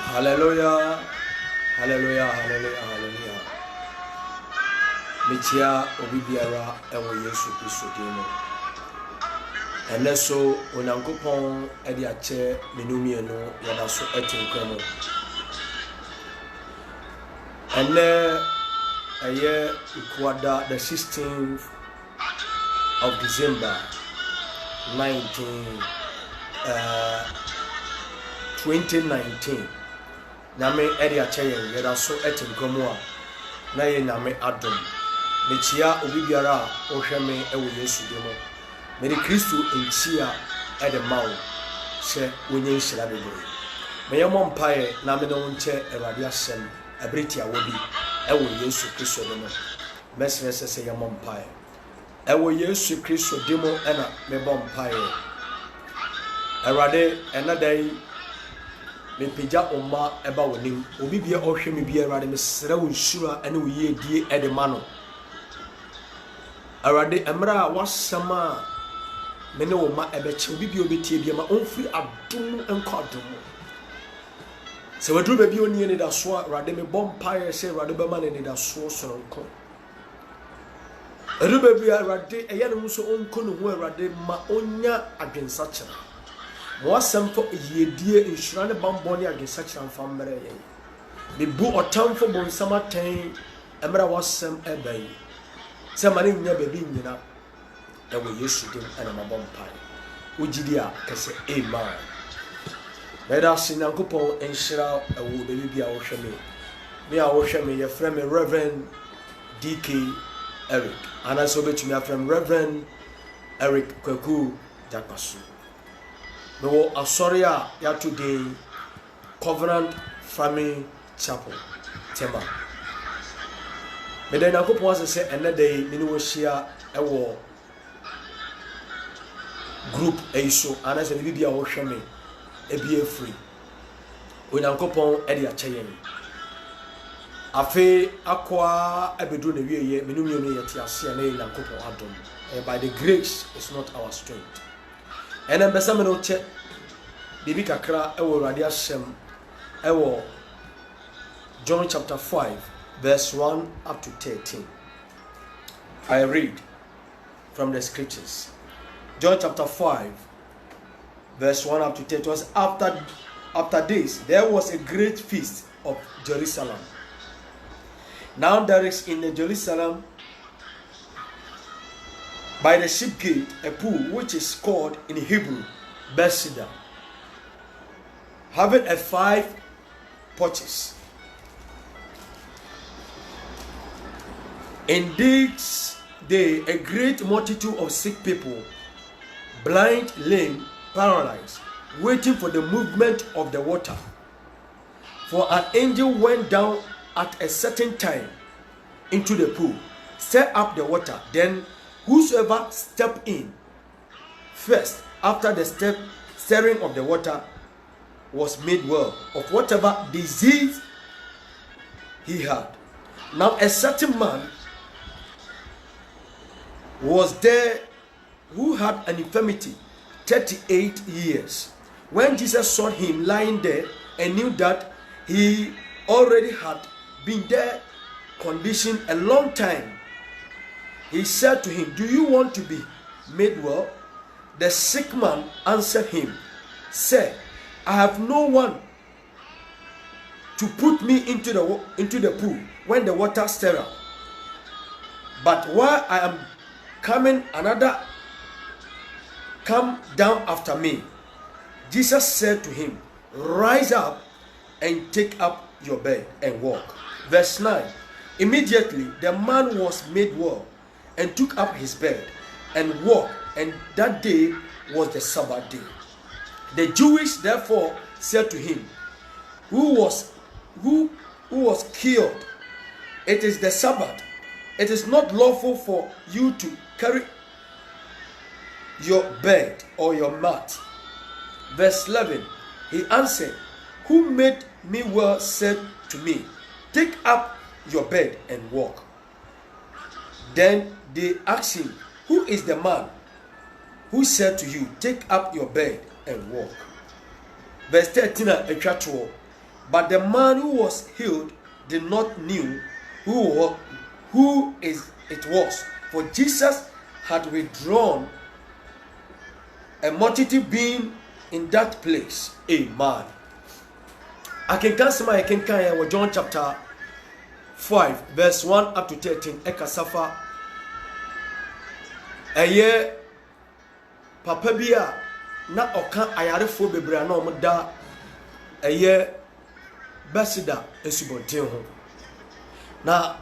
Hallelujah, hallelujah, hallelujah, hallelujah. Metia obibiara ewo Yesu Kristo dimo. Eneso Onyankopon edi ache menumie no yada so etinkwamo. Ene eye ikwada the 16th of December 2019. Name edi ache yada so etinkwamo a na ye name adom. Metia obibiara ohweme ewo Yesu dimo. Meri Kristo enchia ede mawo se wonye nhyira bebre. Me yemo mpae na me no nche Awurade asem abriti awobi ewo Yesu Kristo dimo. Mesrese se yemo mpae ewo Yesu Kristo dimo ena me bom mpae. Awurade enadai me pija oma eba wonim obi bia ohweme bia Awurade me sere wo nsura ene wo ye die ede mano. Awurade emra wasama mene wo ma ebeche obi bi obetie bi ma onfiri adom enko adom se wadru ba bi oni ne da so Awurade me bompaye se Awurade ba ma ne da so sonko adu ba bi Awurade eye ne so onko ne ho Awurade ma onya adwensa kira mo asem fo yedie insura ne bambo ne adwensa kira mfa mmere ye me bu otamfo bonsama ten emra wasem ebai se mane nya ba bi nyina ewo Yesu dim ana mabompai ugidi a kese amen. Beda sinyankopon enhyira ewo bebi bia wo hweme me a wo hweme ye frɛ me Reverend DK Eric ana so betumi afrɛ Reverend Eric Kwaku Jakpaso me wo asɔre a ya today Covenant Family Chapel tema me da nyankopon asese enede me ni wo hia ewo group eiso anase ne bibia wo hweme ebie free Onyankopon edi acheyen afi akwa abedu na wieye menumie no yete ase na Onyankopon adom by the grace is not our strength and embesa me no che bibi kakra ewo Awurade asem ewo John chapter 5 verse 1 up to 13. I read from the scriptures. John chapter 5 verse 1 up to 10. It was after this there was a great feast of Jerusalem. Now there is in Jerusalem by the sheep gate a pool which is called in Hebrew Bethesda, having 5 porches. In this day a great multitude of sick people, blind, lame, paralyzed, waiting for the movement of the water. For an angel went down at a certain time into the pool, stirred up the water. Then whosoever stepped in first after the stirring of the water was made well of whatever disease he had. Now a certain man was there who had an infirmity 38 years. When Jesus saw him lying there and knew that he already had been there condition a long time, he said to him, "Do you want to be made well?" The sick man answered him, "Sir, I have no one to put me into the pool when the water stirs up. But while I am coming, another come down after me." Jesus said to him, "Rise up and take up your bed and walk." Verse 9. Immediately the man was made well and took up his bed and walked, and that day was the Sabbath day. The Jews therefore said to him, who was cured, "It is the Sabbath. It is not lawful for you to carry your bed or your mat." Verse 11. He answered, "Who made me well said to me, 'Take up your bed and walk.'" Then they asked him, "Who is the man who said to you, 'Take up your bed and walk'?" Verse 13. But the man who was healed did not know who it was, for Jesus had withdrawn, a multitude being in that place. Amen. I can cancel John chapter 5 verse 1 up to 13. Ekasafa eye papa bia na oka ayarefo bebre na omoda eye basida esubonten ho na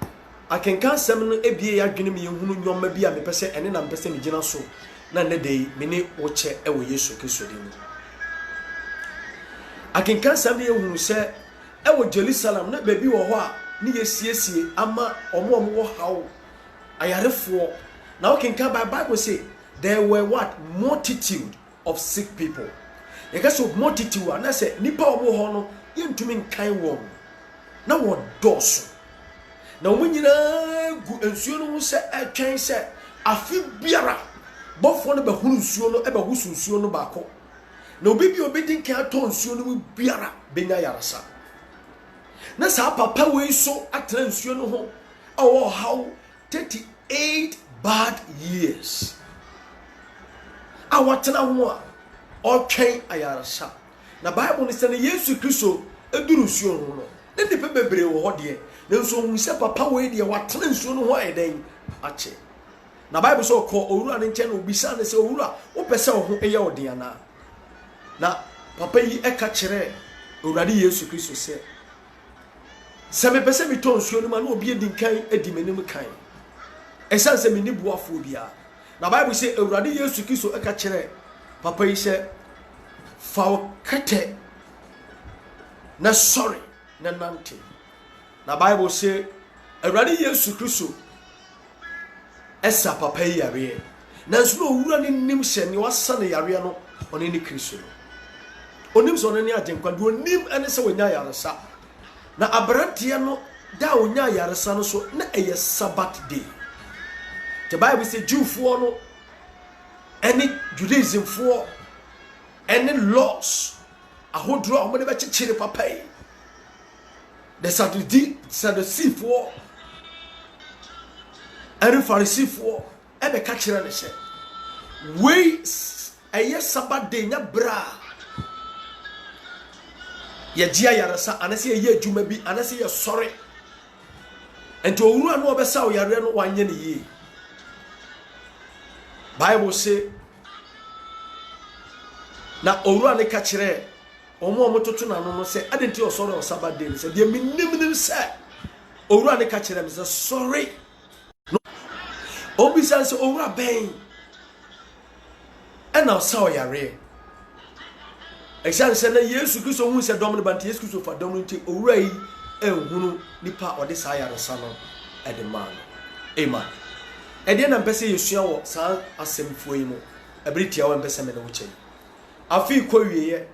akenkan sem no ebie yadwene me yehunu nyoma bia me pese ene na mpese me gina so na ne dey me ne wo che ewo Yesu Kristo dem. Akenkan sem ne yehunu se ewo Jerusalem na baby wo ho a ne yesiesie ama omo wo hawo ayarefo na akenkan Bible say there were what? Multitude of sick people. You guys of multitude and I say nipa omo ho no yentumi nkan wo na wo doso na wo nyina gu ensuo no se atwen se afi biara bofo no be hunu nsuo no e be husu nsuo no baako na obi bi obedi nkan ato nsuo no biara benya yarasa na sa papa we so atra nsuo no ho awo how 38 bad years awatena ho a otwen ayarasa na Bible ni say na Yesu Kristo eduru nsuo no no ne de bebre wo ho de na nso hu se papa we de watena nsuo no ho ayeden ache na Bible so ko owura ne nche na obisa ne se owura wo pese wo ho eye ode ana na papa yi eka kire owurade Yesu Kristo se me pese mi ton nsuo no ma na obi edinkan edi menim kan esan se me ni buafo bia na Bible say owurade Yesu Kristo eka kire papa yi se fa kete na sorry na nante na Bible say ewurade Yesu Kristo esa papa yi yare na nso owura ne nim hye ne wasa ne yare no one ne Kristo no onim so ne agenkwa do onim ene se wonya yaresa na abrante no da wonya yaresa no so na eye Sabbath day. The Bible say Jewfo no any Judaism for any laws ahodro a mo de be chechire papa yi the Sadducee for and Pharisee for e be ka kire ne hye we eye Sabbath day nya bra ye dia yarasa anase ye adwuma bi anase ye sore ento owura no obesa o yare no wanye ne yi. Bible say na owura ne ka kire omo totu na no say adenti o sore o Sabbath day say de minim say owura ne ka kire me say sorry no obi say owura ben e na sa o yare exam say na Yesu Kristo hu say dom ne bant Yesu Kristo fa dom nti owura yi enhunu nipa ode sa yare sa no e de man. Amen. E de na mpese yesua wo sa asemfo yi mo ebritia wo mpese me na wo chen afi ko wiye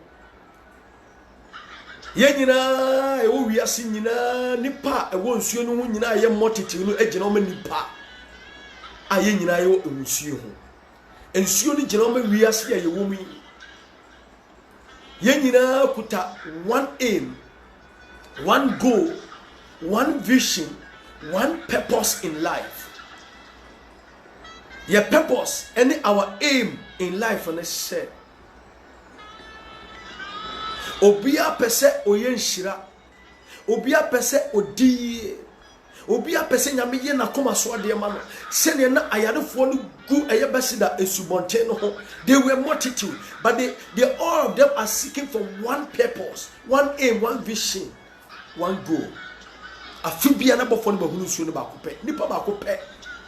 ye nyina e wo wiase nyina nipa e wo nsuo no hu nyina ye multitude no agina o ma nipa a ye nyina ye nsuo ho nsuo no gina o ma wiase ye wo mu ye nyina kuta one aim, one goal, one vision, one purpose in life. Your purpose and our aim in life on this say obia pese oyenshira obia pese odi obia pese nyame ye na koma so de ma no se ne na ayarefo no gu ayebasida esubonte no ho. They were multitude but they all of them are seeking for one purpose, one aim, one vision, one goal. Afibia na bofo no bahunu suo no ba ko pe nipa ba ko pe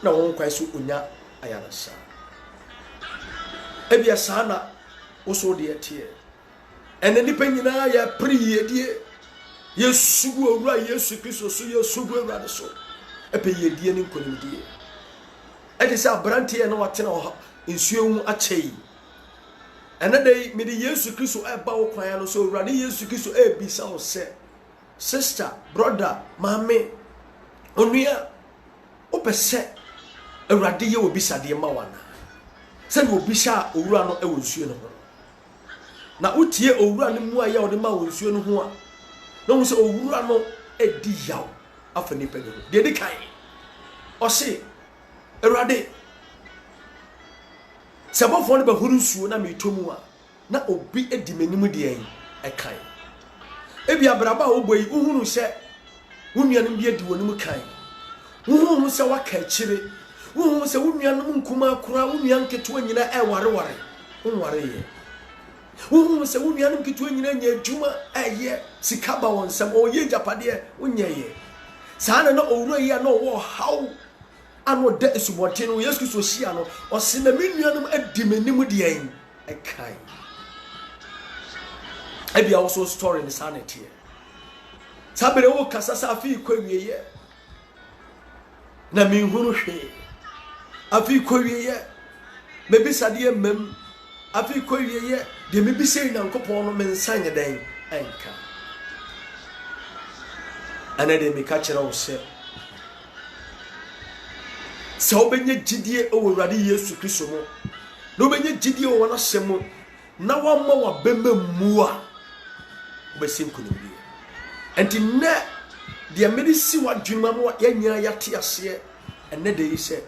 na won kwai so onya ayarasa ebia sana oso de etie ene nipa nyina ya priye die yesugu owura Yesu Kristo so yesugu owura so epe yedie ni nkonimdie ede se abrante no watena nsuo hu achei ene dei me de Yesu Kristo eba wo kwan no so owura Yesu Kristo ebisa o se sister brother mame onua opese ewrade ye obisade ma wana se no obisa owura no e wonsuo no ho na utie owura no mu aye ode ma wonsuo no ho a no wo se owura no edi yaw afa nipa ni de di kan o se Erade sabofo no ba huru nsuo na metomu a na obi edi manim de en ekan ebi abraba oboyi uhunu se wunuanum bi edi wonum kan uhunu se waka akire uhunu se wunuanum nkuma akura wunuan keto nyina ware unware ye uhunu se wunuanum keto nyina nya adwuma sika ba wonsam oye japade unye ye saa na owura yi na wo haw ano de esubote no Yesu Kristo hia no o se na menuanum adi manim de en ekan ebi also story in sanity sabere wo kasasa afi kwawieye na minhunu hwe afi kwawieye mebisade mem afi kwawieye de mebise Nyankopon no mensanye den enka anade mi ka kira wo se obenye gidie o Awurade Yesu Kristo mo no obenye gidie o wona hyem na wamma wa bema mua obesim kunimbi enti ne de medisi wa dwuma mo yanya yate ase enne de yi se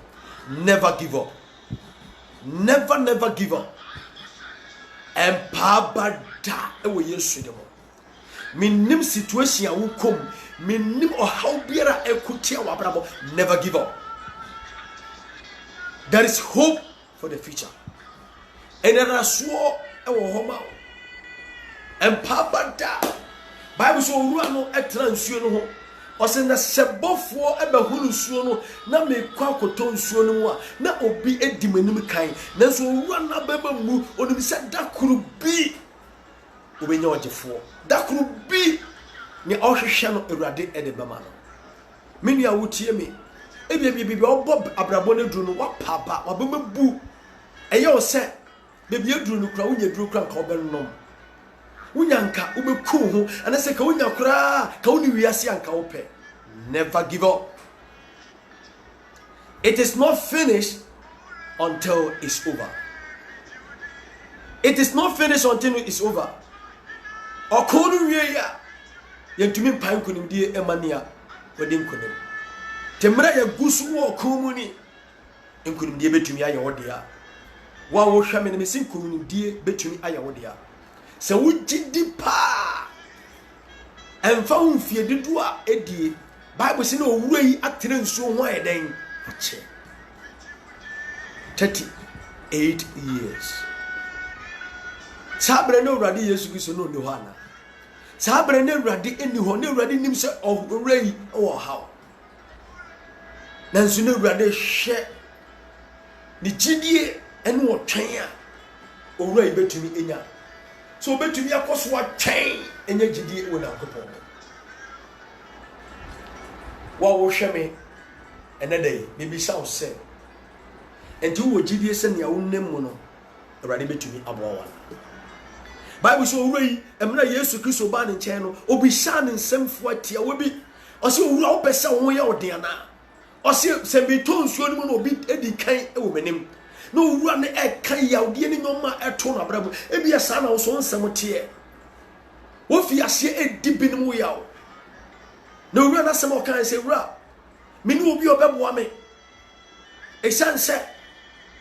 never give up, never give up. Empowered ewo Yesu de mo minim situation a wukom minim o how biara ekutia wa brabo. Never give up. There is hope for the future. And there are so homa. Empowered Bible so owura no etra nsuo no ho. O se na sebofo ebehuru nsuo no na mekwa akoto nsuo no mu a na obi edi manim kan. Na so owura na beba mu onim se dakuru bi obenya ogefo. Dakuru bi ni ohwehwe no Awurade ede bema no. Meni awutie me. Ebi obo abrabo ne duru no wapapa wabema bu. Eye o se bebi eduru no kura unya duru kura nka obennom. Unyanka ubeku ho anase ka unya kura ka uni wiase anka ope. Never give up. It is not finished until it's over. It is not finished until it's over. Okonu wie ya yentumi mpan konimdie emania wedin konim. Temra ya gusu wo komuni enkonimdie betumi aye wodea. Wa wo hwame ne mesin konimdie betumi aye wodea. Se wugidi pa emfa unfie didu a edie Bible say na owura yi atere nsuo ho ayeden ache 38 years. Sabre na Awurade Yesu Kristo no ne ho ana. Sabre na Awurade eni ho na Awurade nim se owura yi wo haw. Nanso na Awurade hwe ni gidie ene wo twen a owura yi betumi enya. So betumi akoso atwen enya gidie wo na akopon. Wa wo hweme ene dey bibi saw se enti wo gidie se ne awonnem mu no Awurade betumi aboa. Bible so owura emna Yesu Kristo ba ne nchen no obi sha ne nsemfo atia wo bi o se owura wo pese wo ye ode na o se bi to nsuo ni mu no obi edi kan e wo menim no owura ne e kan yawde ni nyoma eto na brabo e bi asa na wo so nsem tie wo fi ase edi binim yaw na owura na sem o kan se owura me ni obi obeboa me e sanse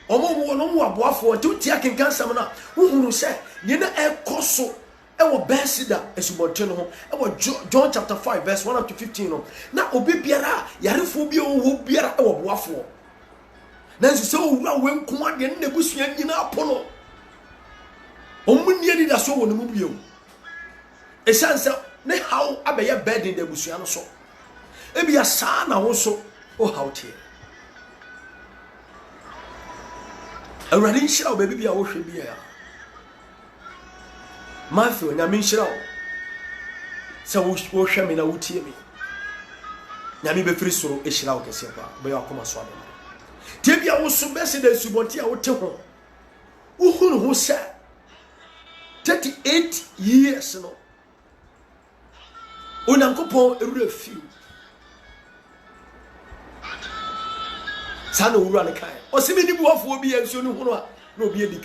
omo no mo aboafo nti utia kenkan sam na uhuru se ye na ekoso e wo besida esubonte no ho e wo John chapter 5 verse 1 up to 15 no na obi biara yarefo bi o biara e wo boafo na nso se owura wenko ade ne busua nyina apono omuni edi da so wo no mu bio e sanse ne how abeye burden da busua no so e bia sa na wo so o hawtie Awurade nhyira wo baby bia wo hwe bia Matthew nyame nhyira wo se wo hwe me na wotie me nyame be firi soro ehyira wo kese ba be yakoma so ade tie bia wo so bese da subonti a wote ho uhunu ho se 38 years no Onyankopon ewura fiu sana owura ne kan o se me ni buafo bi enso ne ho no a na obi edi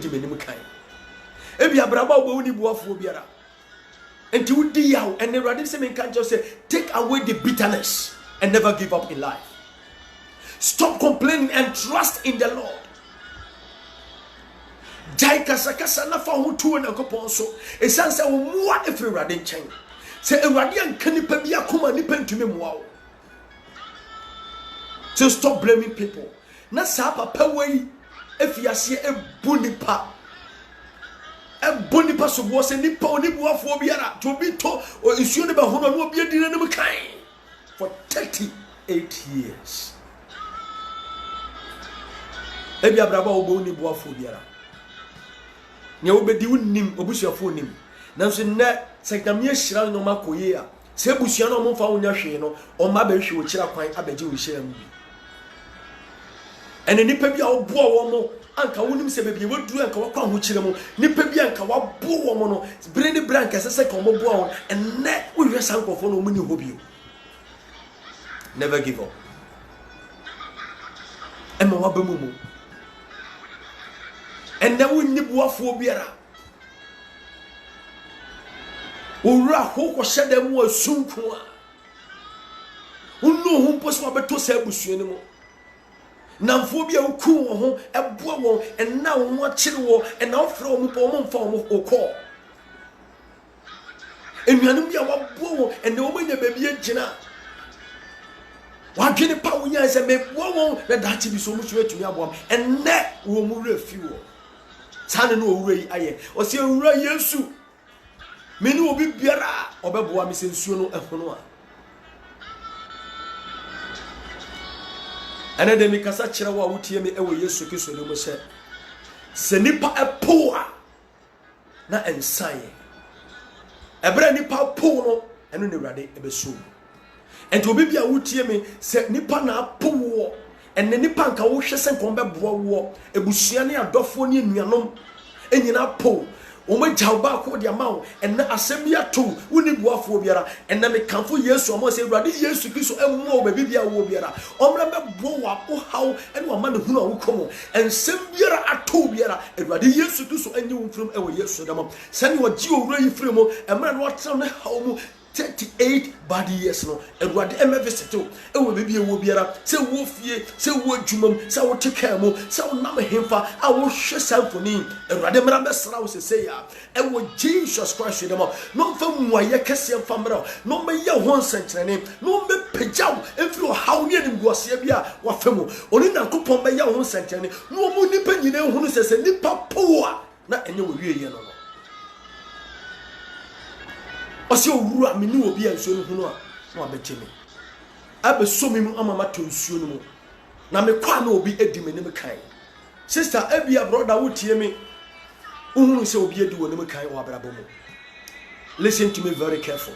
manim kan e bi abraba obo ni buafo biara And you deal, and the Radism can just say, take away the bitterness and never give up in life. Stop complaining and trust in the Lord. Jai kasakasa na fa ho tuo na kopon so esanse wo moa efri Awurade nchen se Awurade anka nipa bi akoma nipa ntumi moa wo. So stop blaming people. Na sa papa wei efiase ebu nipa so bo se nipa oni buafo biara to bi to isuo ne ba hono no obi adi na nim kan for 38 years. Ebi abraba obo ni buafo biara nya obedi wonnim obusuafo nim nanso ne seknamye hira no makoye a se busua no momfa wonya hwe no o ma ba hwe wo kira kwan abaje wo hira mu bi ene nipa bi a obo wo mo anka wonim se bebie woduru anka wakwa ho kire mu nipa bi anka wabo wo mo no brene branka sese ka mo bo wo enne wo hwe sankofo no muni hobio. Never give up. Emma wabamumu and then we need buafo biara owura hoko hyede mu asunku a unno hu poso abeto sa abusue ne mu namfo bia uku wo ho eboa wo enna wo ho akire wo enna ofre wo mu po mo mfa wo okọ enuanum bia wabo wo enna wo manya baabi agina wadwene pa wo nya se me wo na dachi bi so mu so atumi aboam enne wo mu refi wo sane no owura yi aye o se owura Yesu me ni obi biara obeboa me se nsuo no ehono a ene de mi kasa kire wo a wotie me ewo Yesu Kristo de mo se nipa epoa na ensaye ebra nipa po no eno ne Awurade ebeso enti obi bia wotie me se nipa na apowo enne nipa nka wo hwese nkom beboa wo ebusua ne adofo ne nuanom enyina po o ma jawba ko de amawo enne asem ya to woni buafo biara enne me kanfo Yesu o mo se Awurade Yesu Kristo emu o ba bibia wo biara omra bebo wa ko haw ene o ma ne hunu a wo komo ensem biara ato biara Awurade Yesu Kristo enye wo mfrom ewo Yesu dama sane wo ji owura yi fremo emra no atra ne haw mu 38 bad years no Awurade emeviseto ewo bibia wo biara se wo fie se wo adwumam se wo teka mu se wo nam hemfa a wo hwe samfoni Awurade mra besra wo sese ya ewo Jesus Christ dem no mfa muaye kese mfa mra no me ye ho nsenkyerene no me pagyaw emfiri haw ne nimguase bia wa famu oni nankopon be ye ho nsenkyerene no mu nipa nyina ehunu sese nipa poa na enye wo wie ye no Osi owura me ni obi ansuo no hunu a na wabetemi abesomi mu amama to nsuo no mu na me kwa na obi edi me ne me kan sister abia brother wotie me uhunu se obi edi wo ne me kan wa brabo mu. Listen to me very careful.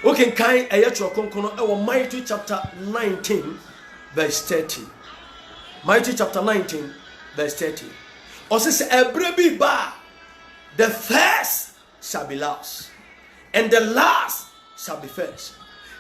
Okay, kan ayetro konkono e wo Matthew chapter 19 verse 30. Matthew chapter 19 verse 30. Osi se ebrebi ba the first shall be last, and the last shall be first.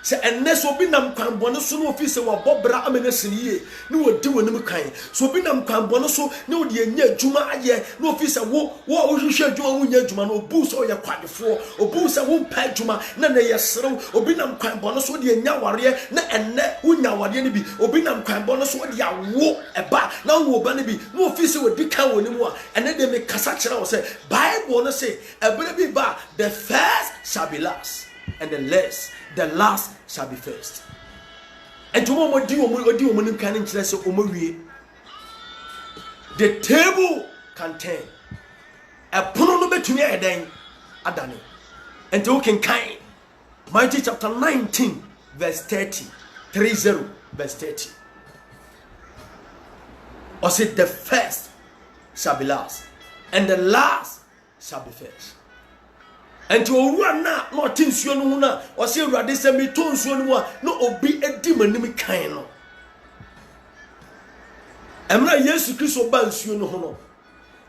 Se ennes obi nam kwan bone so no ofi se wo bobra amenesini ye ne wodi wonim kan so obi nam kwan bone so ne wodi anya adwuma aye ne ofi se wo hwehwe adwuma wo nya adwuma no obu se oye kwadefo obu se wo mpa adwuma na ne yeserew obi nam kwan bone so wodi anya ware na enne wo nya ware ne bi obi nam kwan bone so wodi awo eba na wo ba ne bi ne ofi se wodi kan wonim a enne de me kasa kire wo se Bible no say ebere bi ba the first shall be last, and the last shall be first. And tomorrow odi omo nim kan nkire se omo wie. The table can turn. Epono no betumi eden adane. And you can kind Matthew chapter 19 verse 30. 30 verse 30. Or say the first shall be last, and the last shall be first. And to run not in Suana, or say Radis and me to Suana, no obi a demon name kind. I'm not yes to Chris or Bansuno Hono.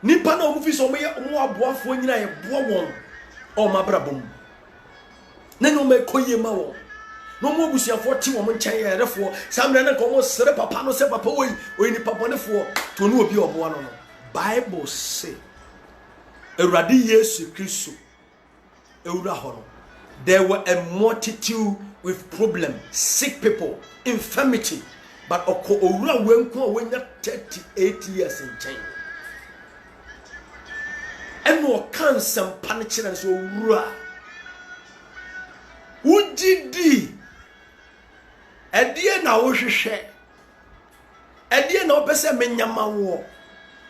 Nipano movies or me more boaf when I one or my brabum. Nano me koye mawo. No more busia 40 woman chaya, therefore, some rana como sepa pano sepa poe, or any papa for to know be of one. Bible say a radi yes to Christ. ewura hɔ no, there were a multitude with problem, sick people, infirmity, but owura wenko wenya 38 years in chain. And no cancer panic so owura. Who did thee? A dear now we share. A dear no person menyama wo.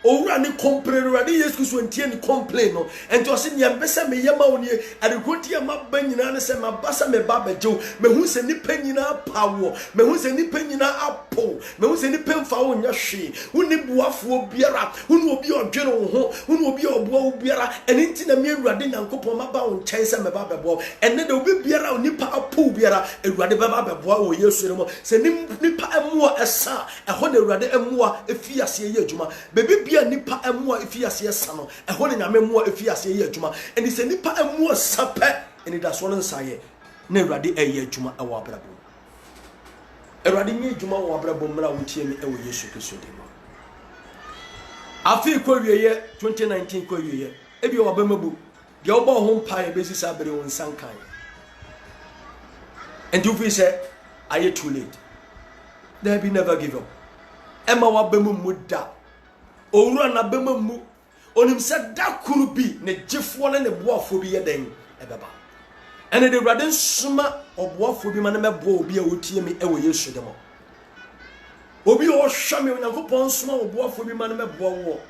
Owura ni complain radi Yesu so ntie ni complain no ento se nya besa me yama woni adekoti ama ba nyina ne se mabasa me ba bejew me hu se nipa nyina pawo me hu se nipa nyina apo me hu se nipa mfa wo nya hwe woni buafo biara woni obi odwene wo ho woni obi oboa wo biara ene nti na me awurade nyankopon maba wo nkyɛn se me ba bebo ene de obi biara nipa apo biara awurade ba bebo wo Yesu ne mo se nipa amoa esa ɛhɔ na awurade amoa efiase ye adwuma bebi nipa emua efiase sano ehwo ne nyame emua efiase ye adwuma eni se nipa emua sape eni da so no nsaye na awurade eye adwuma ewo abrabo awurade nye adwuma wo abrabo mra wotie mi ewo Yesu Kristo dem afi ko wieye 2019 ko wieye ebi wo bamabu de wo ba ho mpa e besi sa bere won sankan and you feel say are too late there be never give up ema wa bamu muda owura na bema mu onim se da kuru bi ne gifo ne boafo bi yeden ebeba ene de wrade nsuma oboafo bi ma ne mebo obi a wotie mi ewo Yesu dem obi o hwa mi Onyankopon nsuma oboafo bi ma ne mebo wo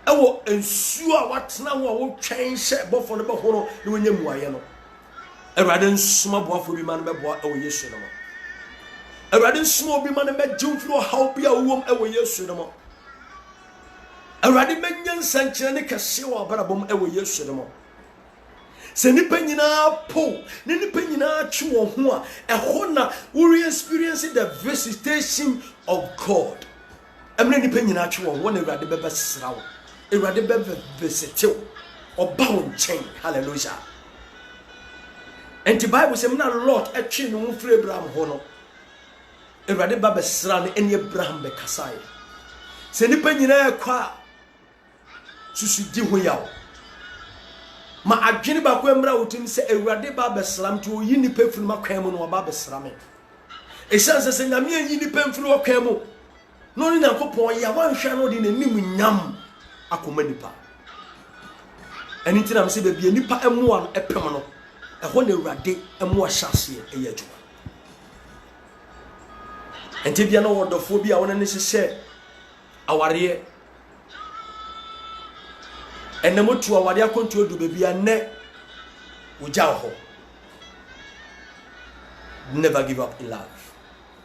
ewo ensu a watena wo a wo twen hye bofo ne beho no ne wonya muaye no ewrade nsuma boafo bi ma ne mebo ewo Yesu dem ewrade nsuma obi ma ne megimfro haw bi a wom ewo Yesu dem awurade menyan sankyere ne kase wa barabom ewo Yesu dem se nipa nyina po ne nipa nyina twe wo ho a ɛhɔ na we experience the visitation of God emre nipa nyina twe wo na awurade bebe sra wo awurade bebe visit wo oba wo nkyɛn hallelujah and the Bible say na Lord etwe no mfiri Abraham ho no awurade bebe sra ne eni Abraham be kasae se nipa nyina ekwa susu di ho yawo ma adwene ba ko emra wotim se awurade ba besram to yi nipa funu makwan mu no ba besram e sanse se nyame yi nipa funu wakwan mu no ni Nyankopon ya wanhwa no de nanim nyam akoma nipa eni ntina am se be bia nipa emoa no epem no ɛhɔ na awurade emoa hyase ɛyɛ adwuma enti bia no wodofo bi a wona ne hyehyɛ aware enemotu awade akontu odu bebi ane uja ho never give up in life,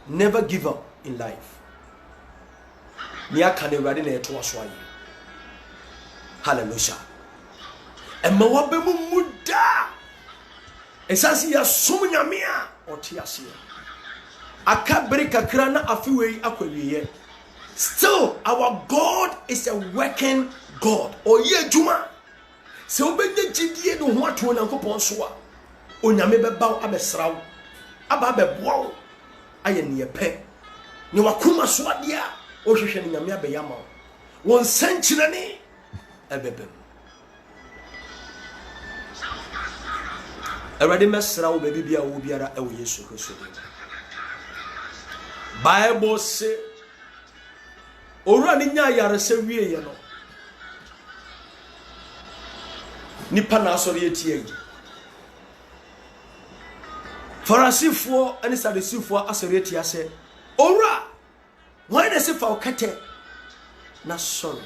never give up in life. Ni akane awurade na eto aso aye hallelujah emma wa be mu muda esasi ya som nyame a oti ase aka bere kakra na afiwei akwawiye. Still our God is a working God. Oye juma. Se obenye jidie no ho ato Onyankopon so a onyame beba abesraw aba beboa aye ne yepe ne wakoma so ade a ohwehwe ne nyame abeyama won sankyirane ebebem awurade mesraw bebi bia wo biara ewo Yesu Kristo dem. Bible say owura ni nya yare se wie ye no nipa na asori etie yi Farisifo ani Sadusifo asori etie ase owura why na se fa okate na sorry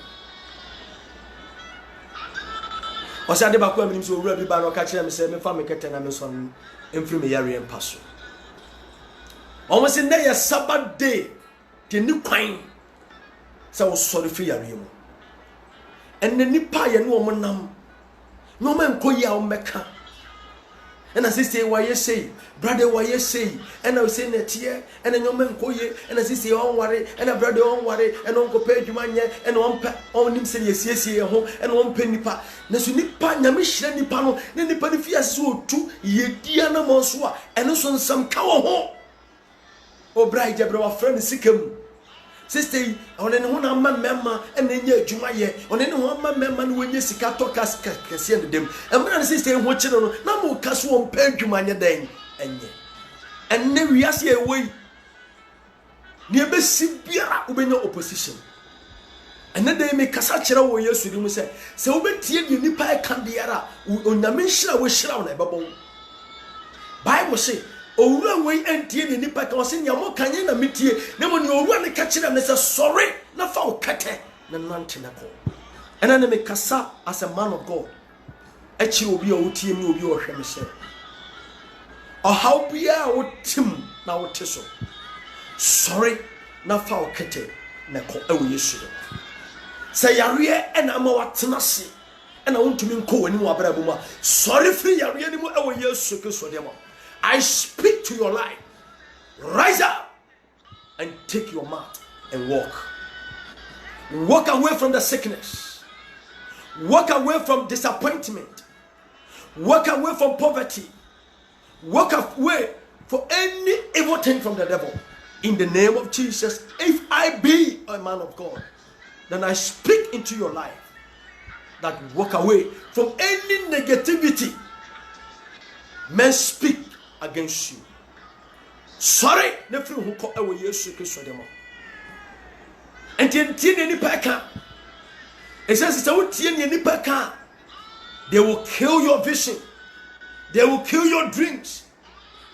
osi ade ba ko aminim se owura bi ba no ka kire me se me fa me kete na me so emfiri me yare empaso omo se na ye Sabbath day de ni kwan se wo sorry fi yare mu enne nipa ye no omonam no man ko ya o meka ena sister why you say brother why you say ena we say netie ena no man ko ye ena sister on ware ena brother on ware ena on ko pay dwuma nye ena on pa on nim se yesiesie ho ena on pa nipa na so nipa nyame hire nipa no ne nipa ne fiase so otu ye dia na mo so a ena so nsam ka wo ho o brai jebre wa friend sikam sister on ne ho na ma mema na nya adwuma ye on ne ho ma mema na wonye sika to kase ne dem emra sister ho kire no na mo kaso on pa adwuma nya dan enye enne wiase e woi ne be sibiara ubenya opposition enne dey me kasa kire wo Yesu dim se obetie de nipa e kan biara onyame nhira wo hira na ebebon Bible say owura wei antie ne nipa ka wose nyamo kanye na metie ne mo ne owura ne ka kire me se sorry na fa wo kete na nante na ko ena ne me kasa as a man of God echi obi o tie mi obi o hwe me se o how bia wo tim na wo teso sorry na fa wo kete na ko ewo Yesu say yare ena ma watena se ena wontumi nko wani wo abra boma sorry free yare ni mo ewo Yesu Kristo de mo I speak to your life. Rise up and take your mat and walk. Walk away from the sickness. Walk away from disappointment. Walk away from poverty. Walk away from any evil thing from the devil. In the name of Jesus, if I be a man of God, then I speak into your life that walk away from any negativity. Men speak against you. Sorry, never who call away Yesu Kristo demo. And any peka. It says it's out any peka. They will kill your vision. They will kill your dreams.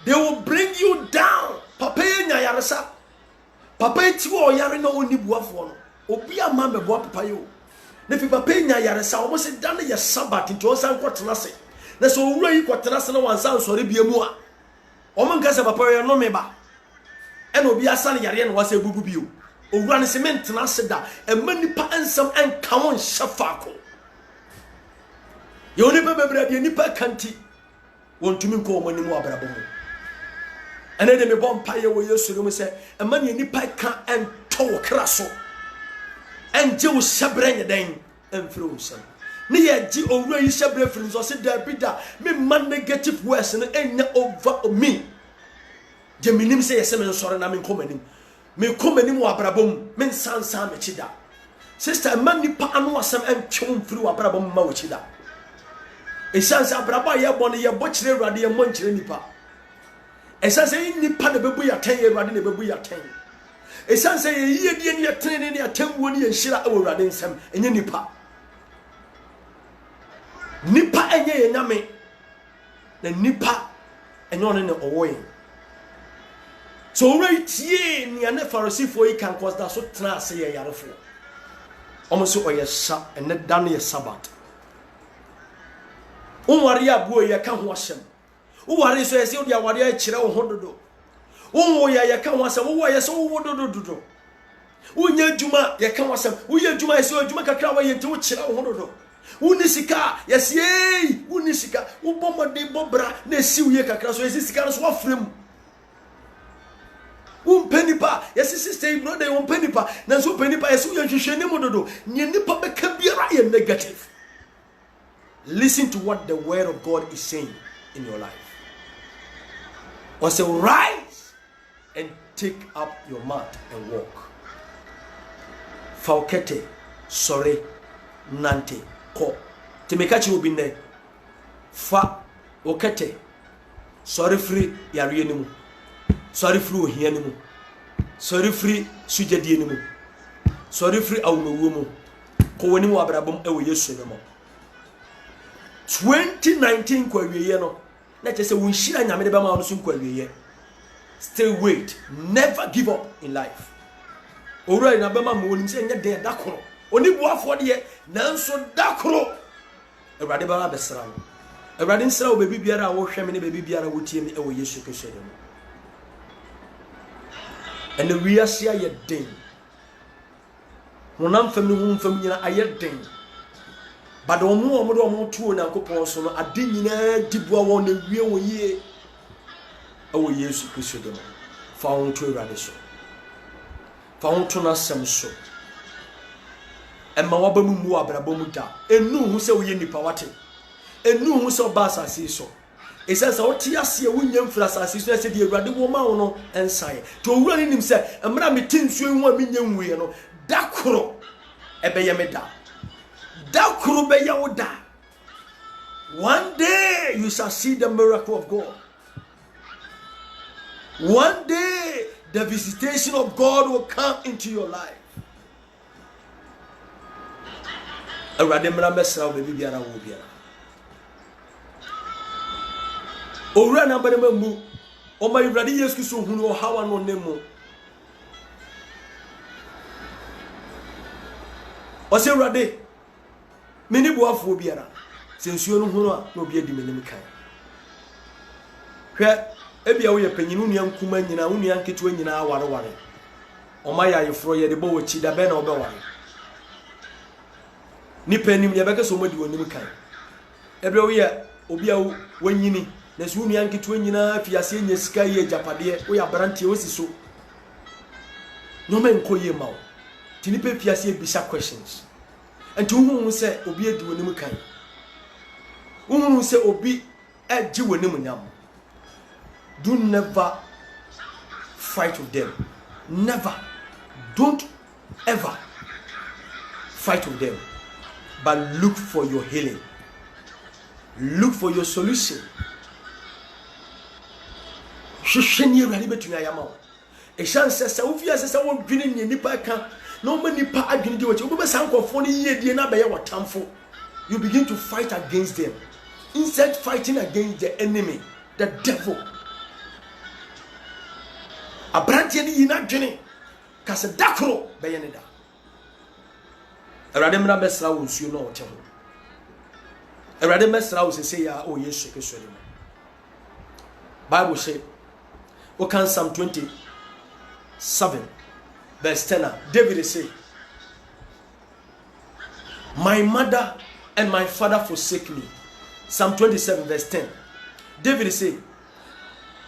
They will bring you down. Papa nya yaresa. Papa ti wo yare no oni buafo no. Obi ama me bo papa yo. Na fi papa nya yaresa o mo se dan ye Sabbath nti o san kwotena se. Na so owura yi kwotena se na wansan sori biemu a. O man kase papa yo no me ba. E na obi asa ne yare na wase bubu bio. Owura ne se mentena se da. E manipa ensam enka won hyefa ko. Ye oni pe bebre de nipa kanti. Wontumi nko omani mu abrabo mu. Ene de me bom paye wo Yesu mu se e man ye nipa ka ento wo kra so. Enje wo hyebre nye den emfiri wo sam. Ne ye ji owura yi hyebre firi so se da bi da me man negative words no enya over me. Je minim se yese me nsore na me nkomanim. Me komanim wo abrabo mu me nsansa me chida. Sister man nipa anu asem entwe mfiri wo abrabo mu ma wo chida. Esansa abraba ye bone ye bo kire Awurade ye mo nkire nipa. Esansa nipa na bebu ya ten ye Awurade na bebu ya ten. Esansa ye yedie ne ten ne atamwo ne nhira Awurade nsem enye nipa. Nipa enye ye nyame na nipa enye one ne owoye. So right ni ane Pharisee yi kan cause that so tena ase ye yarefo. Omo so oyesa ene dan ye Sabbath. Unwari abuo ye ka ho asem. Unwari so yesi odi awari a kire wo hododo. Unwo ye ka ho asem, wo ye so wo dododo. Unya adwuma ye ka ho asem. Uye adwuma yesi adwuma kakra wa ye nti wo kire wo hododo. Uni sika yesi uni sika wo bomode bobra na esi uye kakra so yesi sika no so wafrem. Penipa yesi sister brother penipa na so penipa yesi uye hwehwene mododo. Nye nipa be ka biara ye negative. Listen to what the word of God is saying in your life. Or say, rise and take up your mat and walk. Faukete, sorry, nante, ko. Temekachi will be there. Fa, okete, sorry free, yari enimu. Sorry free, hienimu. Sorry free, sujadi enimu. Sorry free, awumu. Ko wenimu abrabum ewe Yesu nemo. 2019 kwa wiye no na chese wonhira nyame de be ma no so kwa wiye. Still wait, never give up in life. Owura na be ma mo onim se nya de dakoro oni buafo de nanso dakoro Awurade ba besra no Awurade nsra wo bebi biara wo hwe me ne bebi biara wo tie me e wo Yesu Kristo dem. Ene wiase aye den honam fam ne hum fam nyina aye den. But the omo tuo na kopon so no ade nyina dibua won na wie won yie awo Yesu Kristo dem. Fa won to Awurade so. Fa won to na sem so. Emma waba mu abrabom da. Enu hu se wo ye nipa wate. Enu hu se oba asase so. It says, "Oh, Tiasia, William Flasas, is said, the Radi woman and sigh." To run himself, and Mammy Tin swim 1 million we know. Dakro, Ebeyameda. Dakro Beyaoda. One day you shall see the miracle of God. One day the visitation of God will come into your life. A radimra messa baby biara wo biara. Owura na bana mamu o mai radi Yesu Kristo hunu o hawa no nemu. O se rade meni boafo biara. Sensuo no hunu a na obi adi menim kan. Hwɛ ebia wo ye panyinu nua nkuma nyina wo nua nketewa nyina aware o ma ya yefro ye de bo wachi da be na obeware ni panim ye beka so modi wonim kan ebia wo ye obi a wanyini na so nua nketewa nyina afiase nya sika ye japade wo ya brantie wo siso no men koye mawo tini pe fiase bisa questions enti wo se obi edi wonim kan wo se obi agi wonim nyam. Do never fight with them. Never. Don't ever fight with them. But look for your healing. Look for your solution. Shisheni rali betunya yama. E chance sa wo fiase sa wo dwene ni nipa ka. No ma nipa adwene di wachi. Obo san kwofo ni yedie na beye watamfo. You begin to fight against them. Instead fighting against the enemy, the devil. Abrantie ni yina dwene kase dakro beye ne da Awurade mra mesra wo nsuo no ote ho Awurade mesra wo sese ya o Yesu Kristo ni Bible say o kan Psalm 27 verse 10 David say, "My mother and my father forsake me." Psalm 27 verse 10 David say,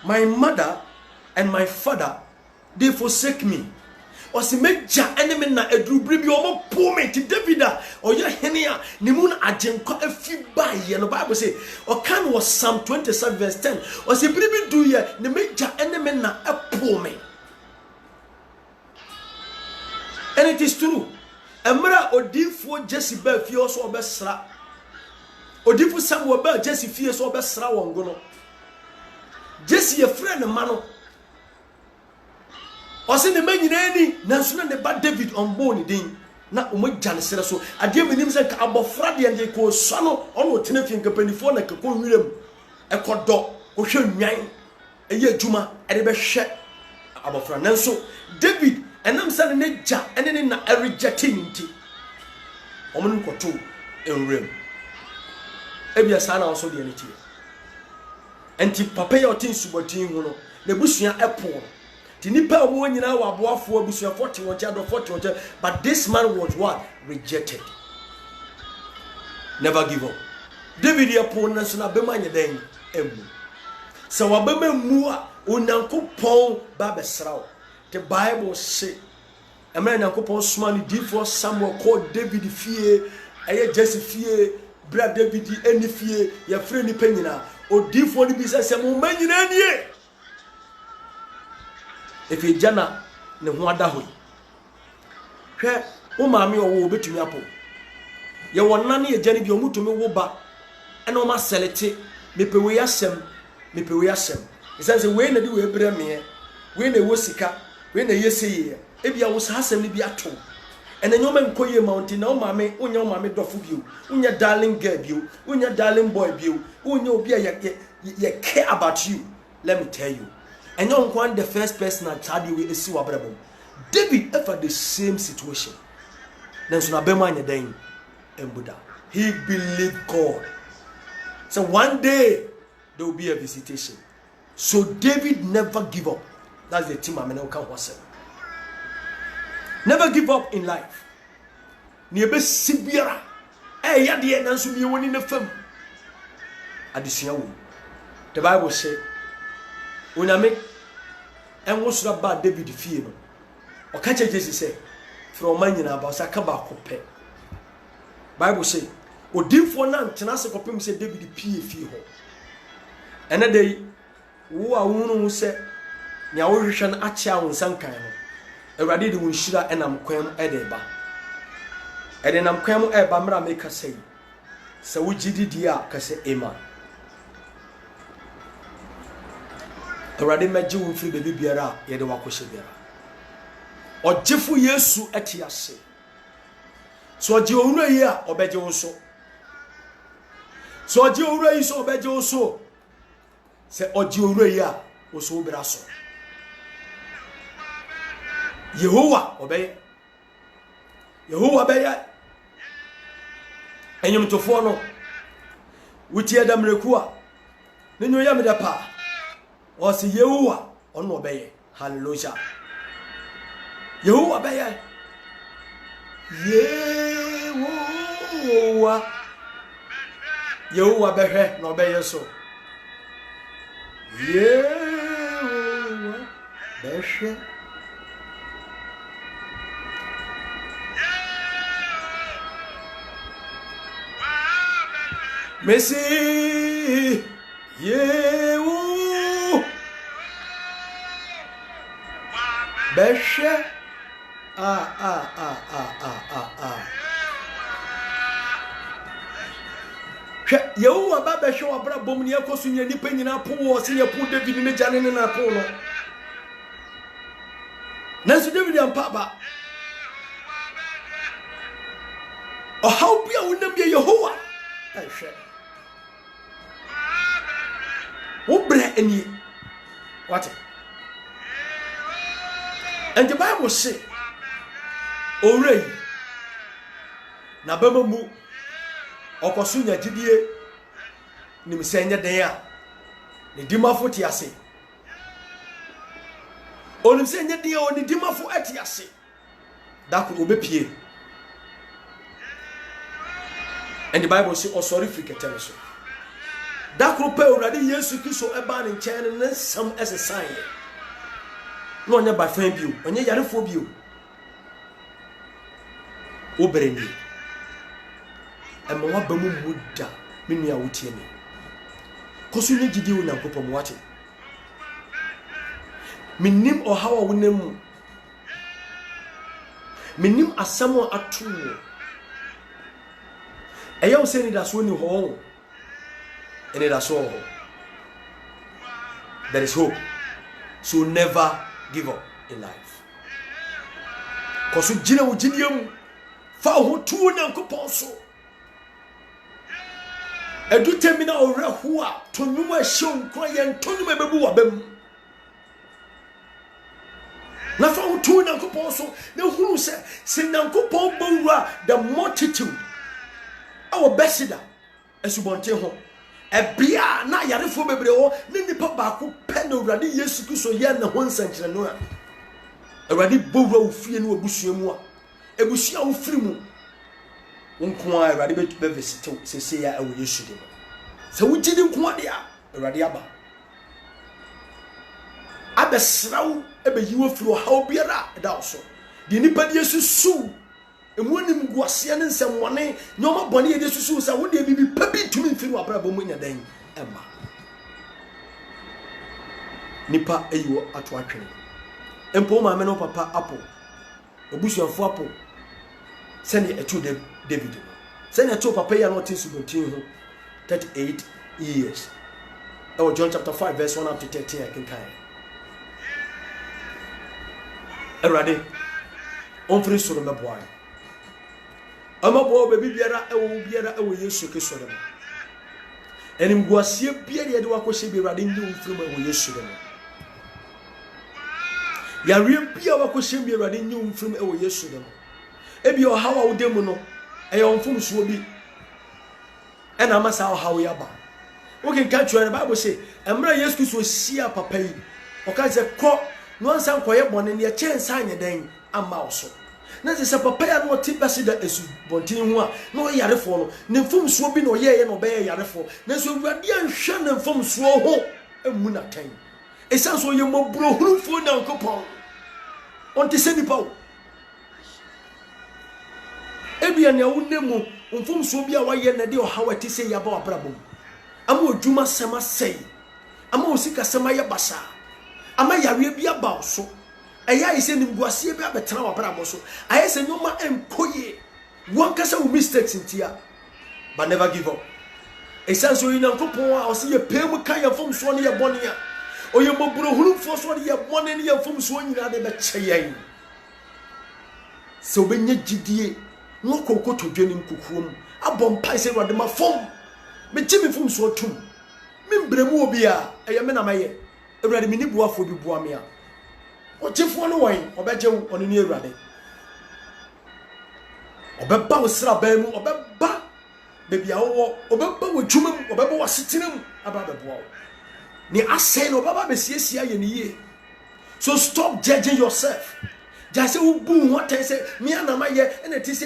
"My mother and my father, they forsake me." Or si meja enemy na edrubri bi omo pome ti Davida or ye henia ni mu na agenko afi baye no Bible say or kan was Psalm 27 verse 10 or si bribi do ye ni meja enemy na epome. And it is true. Emra odifo Jesse ba fi so obesra. Odifo Samuel ba Jesse fi so obesra wongo no. Jesse ye friend mano. Ose ne manyina ni nanso na ne ba David on bone din na omagya ne sere so ade menim se ka abofra de ande ko so no ono tena fi nkapanifo na ka ko wirem ekodo ko hwe nwan eye adwuma ade be hwe abofra nanso David enam se ne gya ene ne na rejecting nti omunu koto enwrem ebia sa na oso de ne tie enti papa ya otin subotin hu no na busua epo nipa omo nyina wa aboafo abusua 40 but this man was what? Rejected. Never give up. David yapon na so na bema nyeden emu so wa bema mu a onyankopon ba besrawo. The Bible say emre nyankopon soma ni D4 Samuel called David fie eye Jesse fie bra David eni fie ya frɛ ni panyina o D4 ni bi sɛ mo manyina nie. If you jana ne ho ada hoyi hwe wo maame owo obetumi apo ye wonna ne ye jani bi omutumi wo ba ena o ma selete mepewe asem isanse we na di we bre me we na wo sika we na yeseye e bia wo sa asem ni bi ato ena nyoma nkoye mountain na o maame onya o maame dofo bio onya darling girl bio onya darling boy bio onya obi a ye care about you. Let me tell you, and you want the first person that had you see what David ever the same situation. Then so na bema nya den embuda. He believed God. So one day there will be a visitation. So David never give up. That's the team I mean can was. Never give up in life. Ni ebe sibiara. Ya de na so bi woni na fam. Adesua wo. The Bible say Uname and what's about David fie no o ka che Jesus say from man nyina ba sa ka ba ko pe Bible say odinfo na ntena se kopem say David pie fie ho ene dey wo a wonu se nya wo hwehwe no achia wo nsankan no awurade de wo nhyira enam kwam ede ba ede nam kwam eba mra make say se wo gididi a ka se ema awurade magye wo mfiri bebi biara ye de wakɔhye biara ɔgyefu yesu ati ase so ɔgye owura yi a ɔbɛgye wo so so ɔgye owura yi so ɔbɛgye wo so se ɔgye owura yi a wo so bra so Yehowa bɛyɛ enyomtofo no wuti adamreku a ne nyo yam da pa o se Yehowa ɔno ɔbɛyɛ hallelujah Yehowa bɛyɛ Yehowa bɛhwɛ na ɔbɛyɛ so Yehowa bɛhwɛ Messi Yehu Beshe Yehu aba beshe wabra bom ne yakoso nya nipa nyina po wo se ye po David ne jane ne na po no Nanso David ampa ba how bia wonam bia Yehowa ehwe wo bre ani what and the Bible say owrei na bama mu okoso nya gidie nim senya den a ne dimafo ti ase onim senya den a oni dimafo ati ase dako obepie and the Bible say sorry free ketelo so dako pe urade Yesu Kristo eba ne nchen ne nsam as sign no nya ba fan bio onye yarefo bio obereni ema wa bamu muda menu ya wotie me koso ne gidi wo Nyankopɔn wate minim ohawa wonam minim asamo atu eya wo se ni da so ni ho ene da so ho there is hope so never give up in life koso gina wo giniam fa ho tu Nyankopɔn so edu temina owrehu a tonwuma hyew kro ye ntonwuma bebu wabam na fa ho tu Nyankopɔn so na hunu se Nyankopɔn bawura the multitude awo besida esubonte ho ebia na yarefo bebre ho ne nipa baako pe na Awurade Yesu Kristo ye na ho nsankyere no a Awurade bawura ofie no obusua mu a ebusua ofiri mu nko a Awurade be visit sese ya awo Yesu de se wugidi nko ade a Awurade aba abesrawo ebeyiwo firi hawo biara da oso de nipa de Yesu su emuanim guase ne nsemwone nyoma bone ye de Yesu sa wo de bibi pabi tumi mfiri wabra bo munya dan ema nipa eyiwo ato atwene empo ma me no papa apo obusuafo apo send a to David. Send a to papa ya not to 38 years. Oh, John chapter 5, verse 1 up to 13. I can carry. Ready? On free solo my boy. I'm a boy, baby, biara, Yesu Kristo. And him go see a beard, do I should be riding you from Yesu. Ya real beer, I should be riding you from Yesu. Ebi o hawa udemu no e yo mfum so bi e na masa o hawa yaba o ken ka twa na Bible say emra Yesu Kristo sia papa yi o ka se ko no ansan koye bone ne che nsa anye den ama o so na se papa ya no tipa se da esu bontin ho a no yarefo no ne mfum so bi no ye no be yarefo na so Awurade anhwe ne mfum so ho emu na tan esan so ye mobro hurufo na Nyankopɔn onte se nipa o ebia ne wonemu mfom so bia waye na de ohawa ti se yaba wabrabom ama odwuma sema sei ama osika sema ye basa ama yawe bi aba so eya ise nimguase bi abetena wabra so ayese nyoma enkoye won kasa wo mistakes ntia but never give up esanso yin Nyankopon a o se ye pem kan ye fom so ne ye bone a o ye moburo hulufo so ne ye bone ne ye fom so nyina de be cheyen se obenye gidie no kokoto dwani nkukuom abom pai se Awurade ma fom me gimi fom so tum membremu obi a eye me na maye Awurade me ni buafo bi bua me a o chefo no wan obeje wo oni ni Awurade obeba wo sra ba mu obeba bebi a wo obeba wo dwuma mu obeba wo setena mu aba beboa wo ni asay no obeba be siesia ye ni ye. So stop judging yourself. Just say ubu what I say me na maye na tisi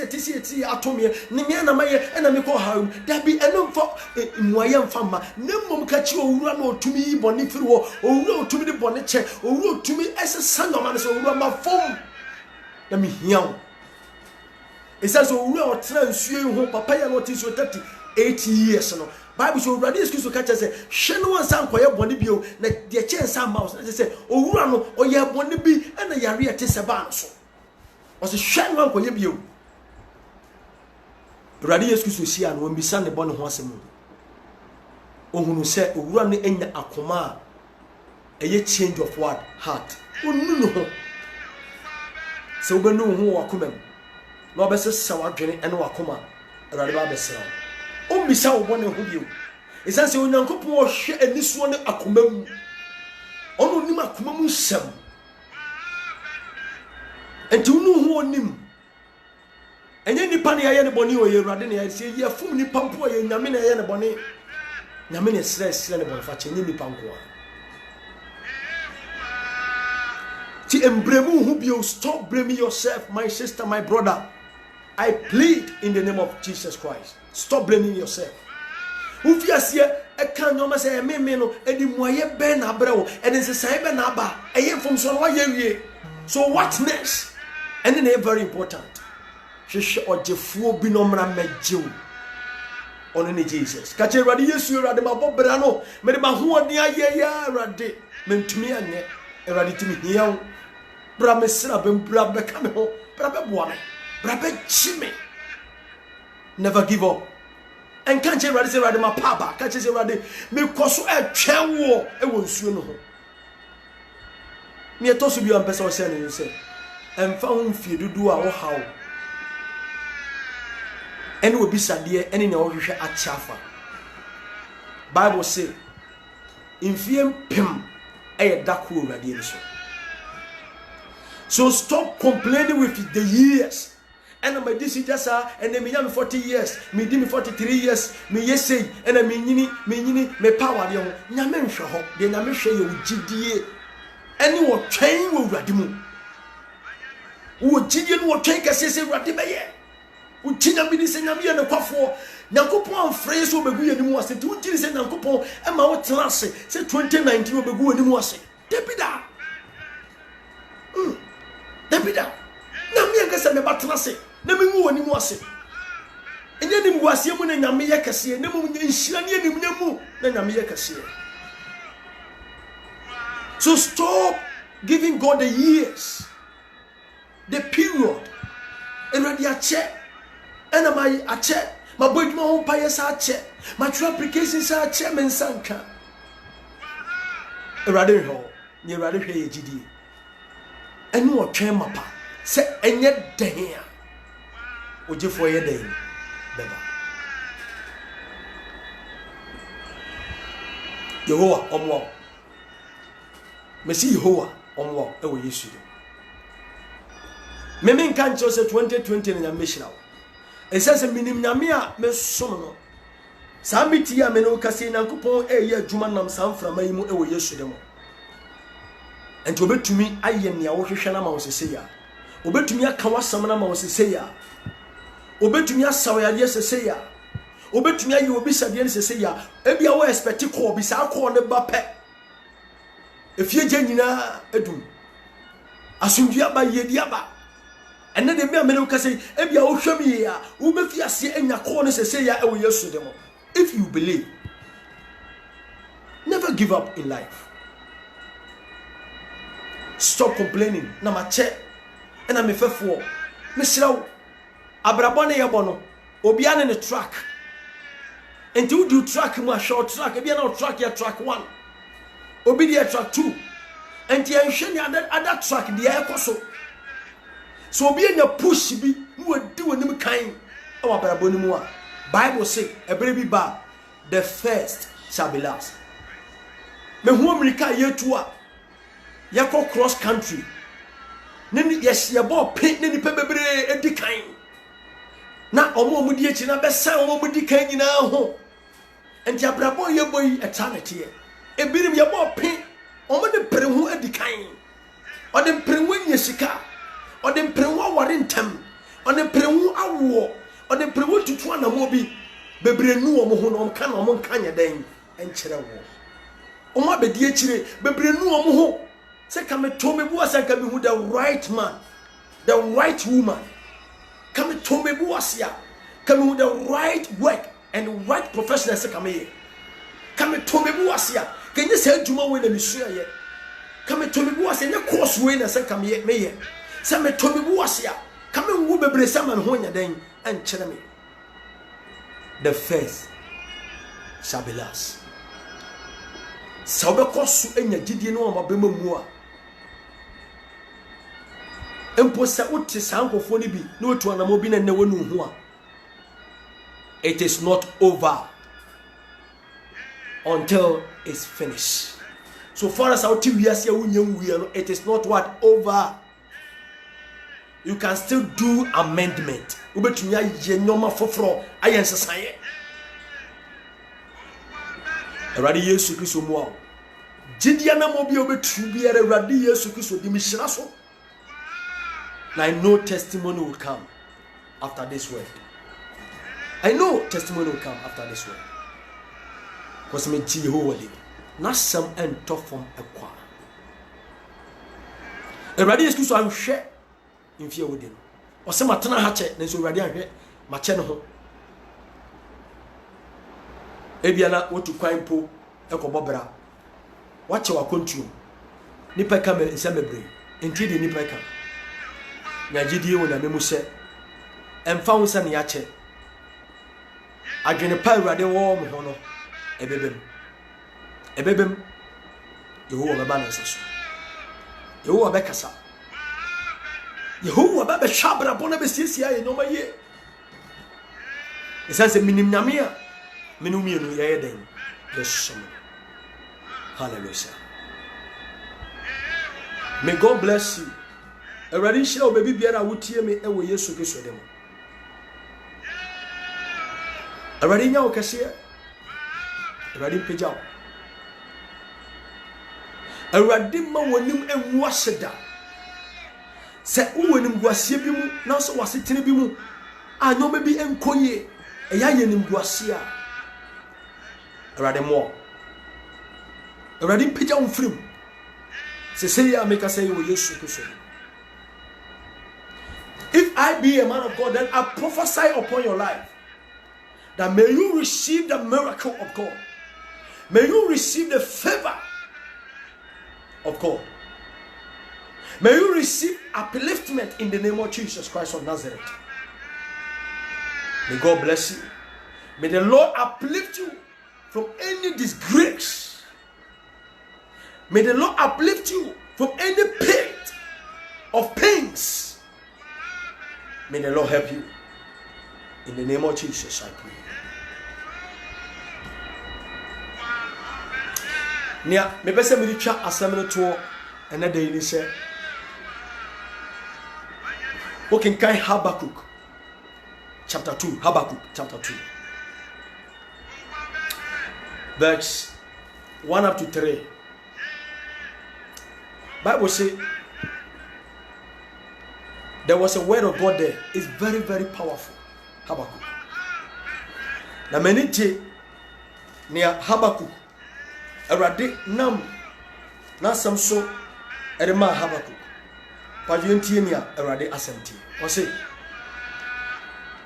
atome ni me na maye na me ko ha da bi enum fo nwaye mfama na mom ka chi owura na otumi boni firi wo owura otumi de boni che owura otumi esesa ndoma na so owura ma fom na me hiaw esa so owura otena nsuo ho papa ya no tisi 38 years no Bible so Awurade excuse ka che say hwe no ansa nkoye boni bio na de che nsa ma wo say owura no oye boni bi na yare ete se ba no so o se hwe no ankoye bio Awurade excuse si an wo mbisa ne boni ho asem ohunu se owura no enya akoma a eye change of what heart onu no ho se obenu ho wakoma na obese se wadwene ene wakoma Awurade ba besera Ombisa wo bone ho bio esanse Onyankopon wo hwe anisuo ne akomam ono nim akomam nsam enti unu ho onim enye nipa ne ye ne bone o ye Awurade ne ye se ye fum nipa mpo ye nyame ne ye ne bone nyame ne sre ne bone fa che nye nipa nko a ti embremu ho bio. Stop blaming yourself, my sister, my brother. I plead in the name of Jesus Christ. Stop blaming yourself. If you see a can no say me no edi muaye ben abrewo and is say ben aba eye from so no ye. So what next? And then very important. Hwehwe ojefuo bi no mra magyew. Ono ne Jesus. Ka che Awurade Yesu Awurade mabobra no me de ba ho odi aye ya Awurade mentumi anye Awurade timi hiaw. Bra me sra ben bra be ka me ho bra be boa me. Bra be chi me. Never give up. And can't you say Awurade ma papa? Can't you say Awurade me koso e twenwo e wo nsuo no ho. Me to so bi am pese o se ne say emfa ho mfie dudu a wo hawo ene obi sade ene ne wo hwehwe achafa. Bible say mfie pem e dako Awurade ni so. So stop complaining with the years. And my this is just and then me 40 years, me di me 43 years, me yesay, and I me power de ho. Nyame nhwe ho, de nyame hwe ye ogidie. Ene wo twen wo Awurade mu. Wo gidie no wo twen kase se Awurade be ye. Wo tinya bi ni se nyame ye ne kwafo. Nyankopon afrɛ so begu ye ni mu ase. Ti wo gidi se Nyankopon e ma wo tena ase. Se 2019 wo begu ni mu ase. Debida. Debida. Na me ngasa me batena ase. Na me nwu woni mu ase enye nim guase mu na nyame ye kase na mu nhira ne nim nyamu na nyame ye kase. So stop giving God the years, the period. Awurade ache ena mai ache ma bodwuma ho pa ye sa ache ma true application sa ache me nsanka Awurade ho ni Awurade hwe ye gidi enu otwen mapa se enye den a ojefo ye den beba Yehowa omwo mesi Yehowa omwo e wo Yesu meme nka ncho se 2020 na nyame hyira wo esese minim nyame a mesom no sa miti a me no kase Nyankopon e ye adwuma nam samframa yi mu e wo Yesu de mo enti obetumi aye ne a wo hwehwe na ma wo sese ya obetumi aka wasam na ma wo sese ya obetumi asaw ya de sese ya obetumi aye obi sade ne sese ya ebia wo expect ko obi sa ko ne ba pe efie je nyina edum asundua ba ye dia ba ene de me amene kase ebia wo hwam ye ya wo be fi ase enya ko ne sese ya e wo Yesu de mo. If you believe Never give up in life. Stop complaining. Na mache. Ena me fefo. Me siraw. Abrabone ye bono. Obia ne track. Enti wo do track mu a short track. Ebia na track ya track 1. Obi dia track 2. Enti ya hwe ni other track dia ekoso. So obi enya push bi mu adi wonim kan e wa abrabone mu a. Bible say ebere bi ba the first shall be last. Me hu America yetu a yakọ cross country. Neni yes ye bo pe neni pe bebre edi kan. Na omo di echi na be san omo di kan nyina ho. Enti abrabo ye boyi eternity e. Ebirim ye bo pe omo de pere ho edi kan. O de pere ho nya sika. O de pere ho aware ntem. O de pere ho awo. O de pere ho tutu anamo bi bebre nu omo ho no omo kan omo kan nya den enkyere wo. Omo abedi echire bebre nu omo ho. Say come to me buasa come who the right man, the right woman. Come to me buasia, come with the right work and the right professional. Say come here. Come to me buasia. Can you say Juma when the Monsieur ye? Come to me buasia. Your course when I say come here, me here. Say me to me buasia. Come and woo be bresam and honya den and chile me. The first shall be last. Sabe kosu enya gidie no amabema mu a. Empo sa uti sankofo ni bi na otu anamo bi na wonu hu a. It is not over until it's finished. So far as out wiase a wunyam wiye no, it is not what over. You can still do amendment. Ubetumi aye nyoma foforo aye nsesaye. Eradi Yesu Kristo mu a. Gidia na mo bi obetu bi eradi Yesu Kristo di mi hira so. And I know testimony will come after this word. I know testimony will come after this word. Because me ji Jehovah na sam ento from ekwa. Eradi Yesu Kristo anhwe mfie wodi no. O se matena ha che na so eradi anhwe ma che ne ho. Ebia na wotu kwan po ekobobra. Wache wakontuo. Nipa ka me nsamebre. Enti de nipa ka. Nyagidie wona memu se emfa wo se ne ya che adwene pa awurade wo mo ho no ebebem Yehowa baba na nsaso Yehowa be kasa Yehowa baba shabra bona be siesia ye nyoma ye esanse minim nyame a menum ye no ye den yes. Hallelujah. May God bless you. Eradi shira o baby biara wotie me ewo Yesu Kristo dem. Eradi nya o kase. Eradi peja. Eradi ma wonim enwu aseda. Se wonim guasie bi mu na so wasetene bi mu anyoma bi enkoye eya yenim guasie a. Eradi mo. Eradi peja umfrim. Se say ya make say wo Yesu Kristo. If I be a man of God, then I prophesy upon your life that may you receive the miracle of God. May you receive the favor of God. May you receive upliftment in the name of Jesus Christ of Nazareth. May God bless you. May the Lord uplift you from any disgrace. May the Lord uplift you from any pit of pains. May the Lord help you. In the name of Jesus, I pray. Nia, me pese me twa asem to ena dey ni se. Working kai Habakkuk chapter 2, Habakkuk chapter 2. Verse 1 up to 3. Bible say there was a word of God there. It's very, very powerful. Habakkuk. Na menite near Habakkuk. Erade nam na samso erema Habakkuk. Pajuentie near erade asenti. O say,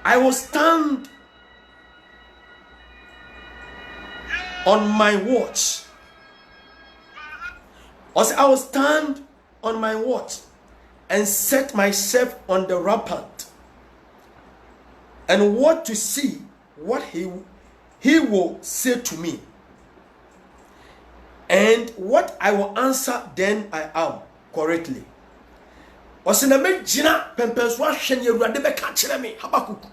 I will stand on my watch Also, I will stand on my watch and set myself on the rampart and watch to see what he will say to me, and what I will answer, then I am correctly. Ɔsɛ na mɛgyina pɛmpɛnso ahwɛ ne Awurade bɛka kyerɛ me Habakuk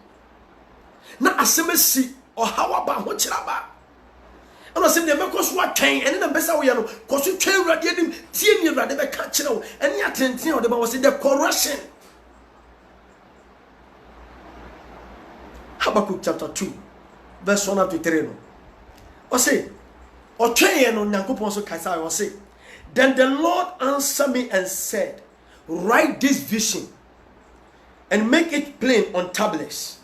na asɛm asi ɔhaw aba ho kyerɛ aba ɛna ɔsɛ deɛ mɛkɔ so atwɛn ɛne na mbɛsa woyɛ no kɔ so twɛn Awurade anim tie ne Awurade bɛka kyerɛ wo ɛne atenten a ɔde ma wɔ sɛ the correction. Habakkuk chapter 2 verse 1 to 3 no ɔsɛ ɔtwɛn no Nyankopɔn so kaisa ɔsɛ then the Lord answered me and said, write this vision and make it plain on tablets,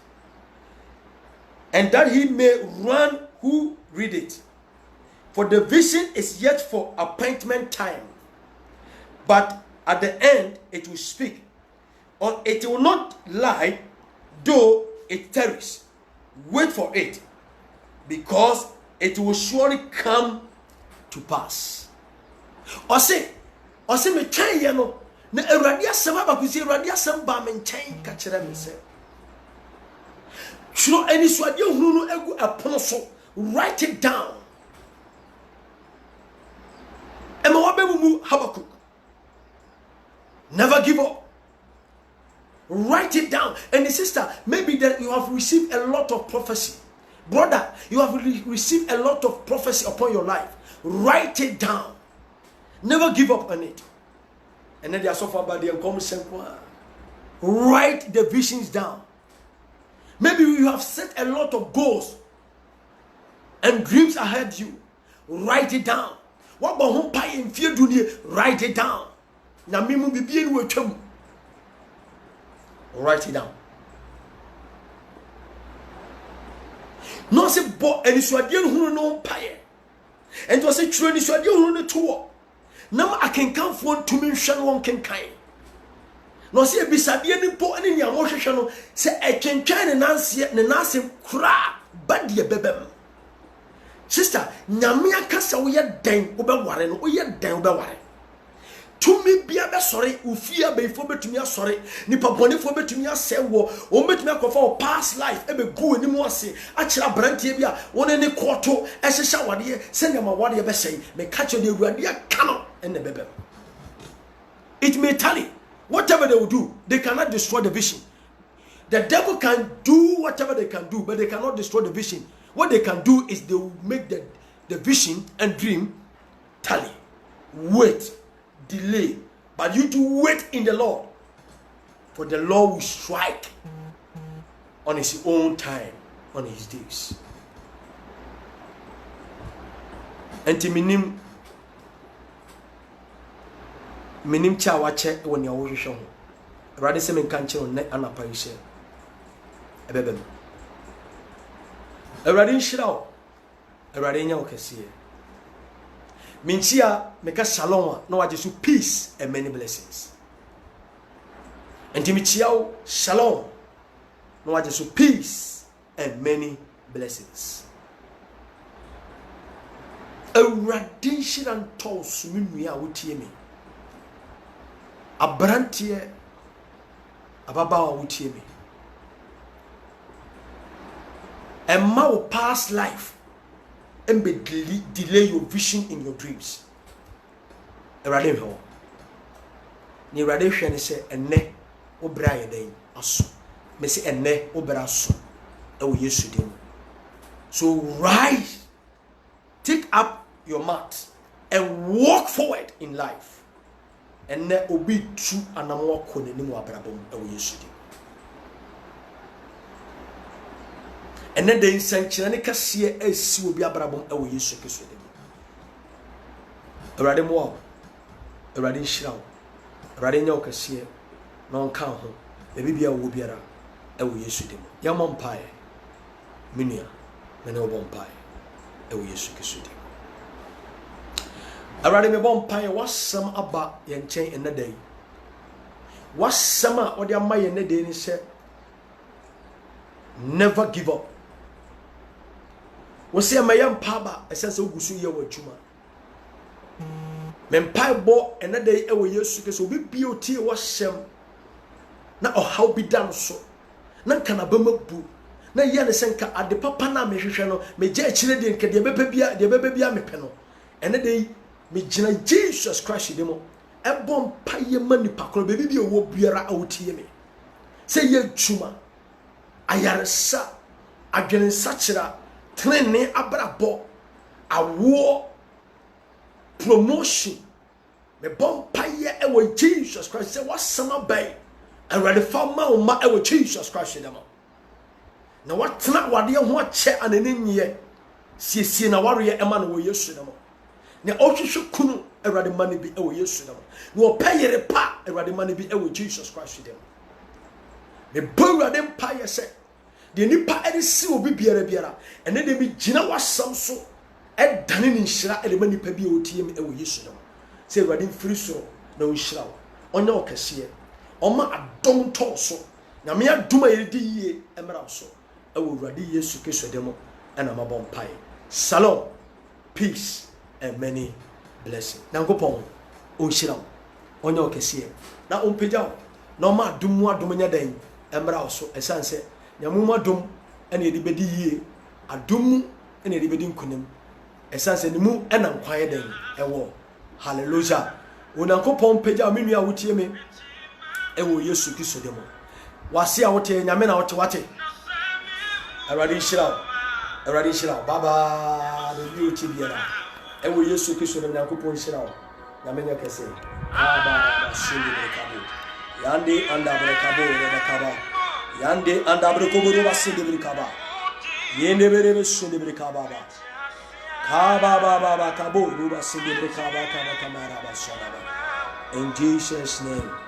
and that he may run who read it. For the vision is yet for appointment time, but at the end it will speak, or it will not lie, though it tarries. Wait for it, because it will surely come to pass. Ɔse me twɛn yɛ no na Awurade asɛm aba kusi Awurade asɛm ba me nkyɛn ka kyerɛ me sɛ twerɛ anisuadeɛ hunu no egu ɛpono so, write it down. Ɛma wabemumu Habakkuk, never give up. Write it down. And the sister, maybe that you have received a lot of prophecy. Brother, you have received a lot of prophecy upon your life. Write it down. Never give up on it. And then they are so far by the uncommon. Write the visions down. Maybe you have set a lot of goals and dreams ahead you. Write it down. What about home pie in fear dunia? Write it down. Na mimu bibi enu etwam. Write it down. No se bo enisuade hunu no mpaye. Ento se tru enisuade hunu ne to. Nam akenkanfo ntumi nhwe no won kenkan. No se ebisade ni bo ani nya mo hwehwe no se etwentwan ne nanse kura badie bebem. Sister, nyame akasa wo ye den wo be ware no, wo ye den wo be ware. Tumi bia be sori ufia be fo betumi asori nipa bonefo betumi asewo o betumi akofa o past life e be gu ani mu ase a kira brantie bia woni ne koto e hehya wade se nyama wade be sei me ka che de Awurade aka no ene bebem. It may tally whatever they will do, they cannot destroy the vision. The devil can do whatever they can do, but they cannot destroy the vision. What they can do is they will make the vision and dream tally. Wait, delay, but you to wait in the Lord, for the Lord will strike on his own time, on his days. And to minim cha wache when you are shown. Rather, some can't on net and a parish. A bebem. A radin shroud. A radina okesi. Minchia make a shalom, no I just peace and many blessings. And Timichiao shalom, no I just peace and many blessings. A radin shiran tall swimming would hear me. A brantier ababa would hear me. A mau past life and be delay your vision in your dreams. A radin ho. Ni radishan say and ne obra day aso. Me say and ne obra so. Yesterday. So rise, take up your mat and walk forward in life. And ne obi true anamwa kone ni mu abrabom yesterday. And then the insanity kasiye esi obi abrabom Yesu Kristo dem. Awurade mo Awurade nhyiraw. Awurade nya okasiye na onka ho. Ebi bia wo biara Yesu dem. Ya mo mpae. Minia na ne obo mpae Yesu Kristo dem. Awurade me bo mpae wasam aba ye nchen enadai. Wasam a odi ama ye enadai ni se never give up. We say mayam paba esense ogusu ye wadwuma. mempai bo ene dey ewo Yesu Kristo obi bioti wo hyem na ohaw bi dan so na kana bamabu na ye ne senka ade papa na mehwehwe no meje akire de nke de beba bia mepɛ no ene dey me gina Jesus Christ demo ebom paye mani pakro bebi bi owo biara awutie me se ye dwuma ayaresa adwene sachira trene abrabo awo promotion me bom paye ewo Jesus Christ say what sama bay and ready for ma ewo Jesus Christ demo na watena wade ho ache anenye siesie na ware ema na wo Yesu demo na ohwehwe kunu Erade mani bi ewo Yesu demo na opeyere pa erade mani bi ewo Jesus Christ demo me bawrade mpa ye se de nipa erisi obi biara ene de mi gina wasam so edane ni nhira ele mani pa bi otie me ewo Yesu demo se erade mfiri so na onhira wo onya okese oma adom to so na me adom ayedi yie emra so ewo erade Yesu Kristo demo ena mabon pai shalom peace and many blessing. Nankopon onhira onya okese na onpeja na ma adum nya dan emra so esanse nyamum adum ena edi bedi yie adum ena edi bedi nkunim esanse ne mu ena nkwaye dan ewo hallelujah onankopon peja me nua wotie me ewo Yesu Kristo demo wase a wote nyame na wote erade shira baba de bi otie biara ewo Yesu Kristo demo nankopon shira nyame nya kese baba shiri kabo yande anda brekabo rebekaba yande anda brekobo basinde brekaba yende berebe shinde brekaba ba kaba baba kabo basinde brekaba kaba kamera basana in Jesus name.